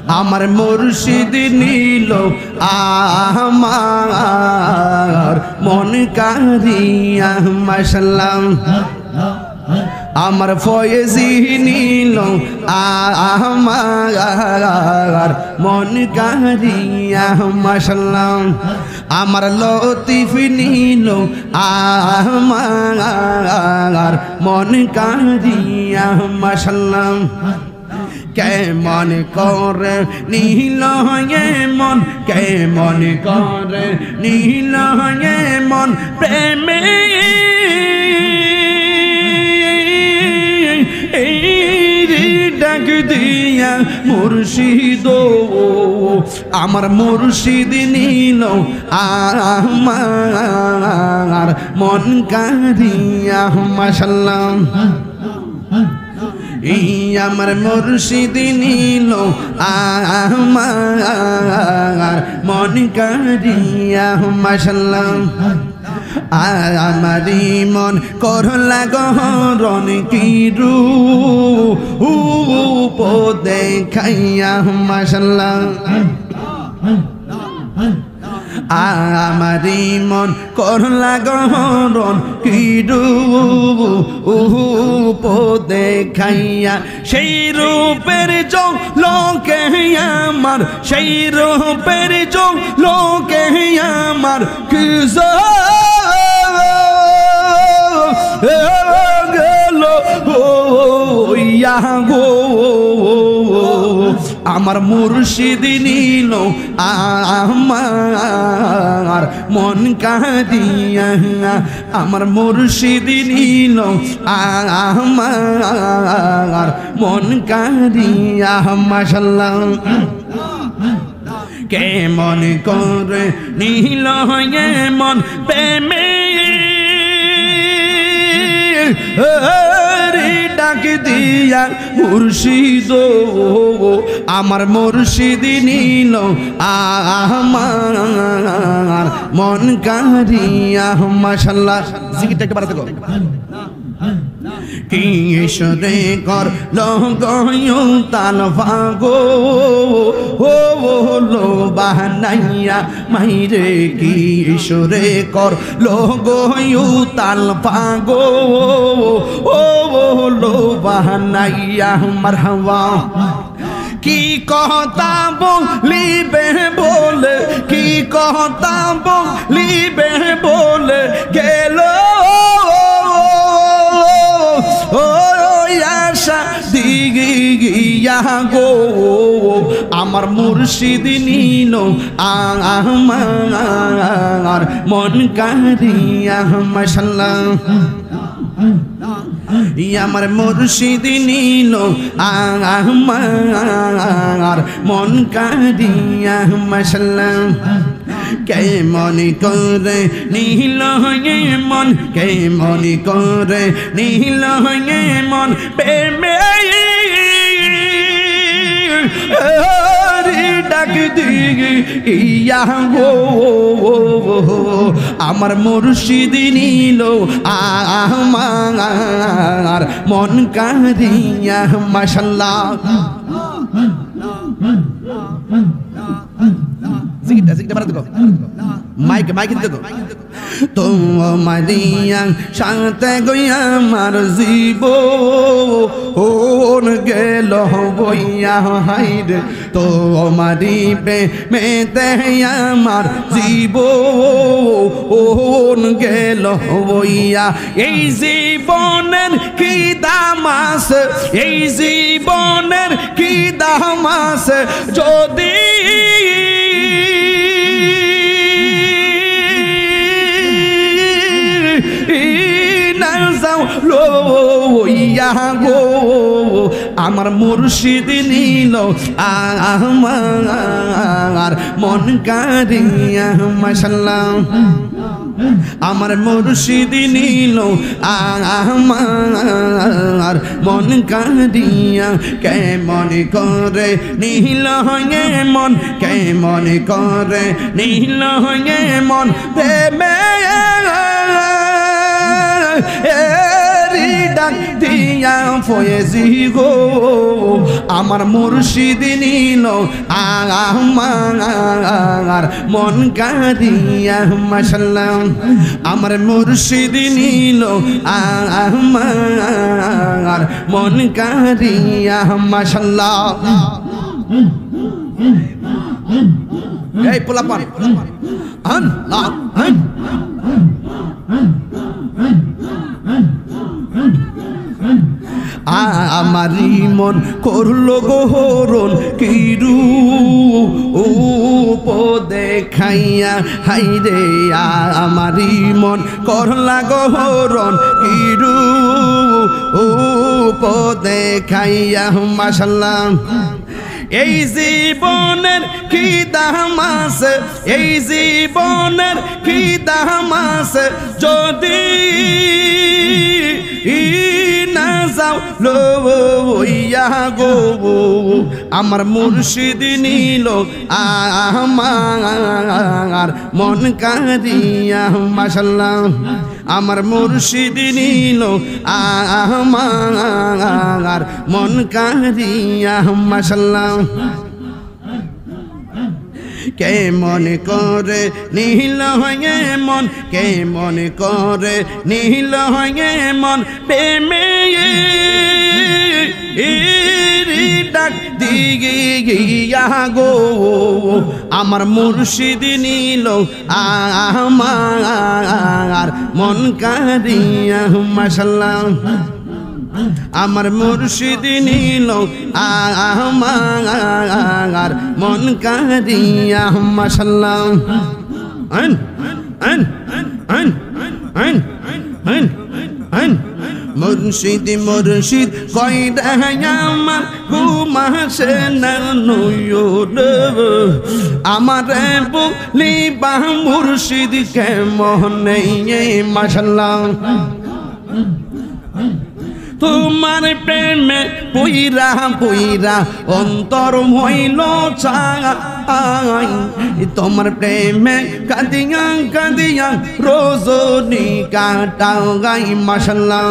আমার মুর্শিদ নীল আমার মন কারিয়া মাশাআল্লাহ আমার ফয়েজি নীল আমার মন কারিয়া মাশাআল্লাহ আমার লতিফ নীল আমার মন কারিয়া মাশাআল্লাহ কেমন করে নীল মন কেমন করে নীল মন প্রেমে ডাক দিয়া মুর্শিদ আমার মুর্শিদ নীল আমার মন কারিয়া মাশাআল্লাহ আমার মুর্শিদ নীল আমার মন কারিয়া মাশাআল্লাহ আমারি মন করলা গহরণ কি রূপ দেখাইয়া মাশাআল্লাহ আমারি মন করলা গহরণ কি রূপ দেখাইয়া সেই রূপের যোগ লোকে আমার সেই রূপের যোগ লোকে আমার কিস গেল ইয়া গো আমার মুর্শিদ নীল আমার মন কারিয়া আমার মুর্শিদ নীল আমার মন কারিয়া মাশাআল্লাহ কেমন করে নীল মন প্রেমে ডাক দিয়া মুর্শিদ আমার মুর্শিদ নীল আমার মন কারিয়া মাশাআল্লাহ জিকিরটা একটু বাড়াতে গো কি ঈশ্বরে কর লগয়ু তাল ভাগো ও লো বাহানাইয়া মাইরে কি ঈশ্বরে কর লগয়ু তাল ভাগো ও লো বাহানাইয়া মারহাবা কি কথা বলিবে বলে কি কথা বলিবে বলে গেল আশা দিগিয়া গো আমার মুর্শিদ নীল আমার মন কারিয়া মাশাআল্লাহ আমার মুর্শিদ নীল আমার মন কারিয়া মাশাআল্লাহ কেমন করে নীল মন কেমন করে নীল মন প্রেমে ডাক দিয়া গো আমার মুর্শিদ নীল আমার মন কারিয়া মাশাআল্লাহ জিকিরটা জিকিরটা বাড়াতে গো মাইক দিতে গো তোমারিয়া সাথে গইয়া আমার জীবন গেল বইয়া হাইরে তোমারি প্রেমেতে আমার জীবন গেল বইয়া এই জীবনের কি দাম আছে এই জীবনের কি দাম আছে যদি লইয়া গো আমার মুর্শিদ নীল আমার মন কারিয়া মাশাআল্লাহ আমার মুর্শিদ নীল আমার মন কারিয়া কেমন করে নীল মন কেমন করে নীল মন প্রেমে ডাক দিয়া ফয়েজি গো আমার মুর্শিদ নিল আমার মন কারিয়া মাশাআল্লাহ আমার মুর্শিদ নিল আমার মন কারিয়া মাশাআল্লাহ এই পোলাপান আল্লাহ আমারি মন করলো গোহরণ কিরু দেখাইয়া হাইরে আমারি মন করলা গোহরণ কিরু দেখাইয়া মাশাআল্লাহ এই জীবনের কি দাম আছে এই জীবনের কি দাম আছে যদি না যাও লইয়া গো আমার মুর্শিদ নিল আমার মন কারিয়া মাশাআল্লাহ আমার মুর্শিদ নিল আমার মন কারিয়া মাশাআল্লাহ কে মনে করে নীল হয়ে মন কে মনে করে নীল হয়ে মন প্রেমে ডাক দিগিয়া গো আমার মুর্শিদ নিল আমার মন কারিয়া মাশাআল্লাহ আমার মুর্শিদ নিল আমার মন কারিয়া মাশাআল্লাহ আন আন আন আন আন আন মুর্শিদ মুর্শিদ কইরা আমার ঘুমাসে না নয়ন আমার বলিবা মুর্শিদ কেমন মাশাআল্লাহ তোমার প্রেমে পইরা পইরা অন্তর হইল চাই তোমার প্রেমে কাঁদিয়া কাঁদিয়া রজনী কাটাও গাই মাশাআল্লাহ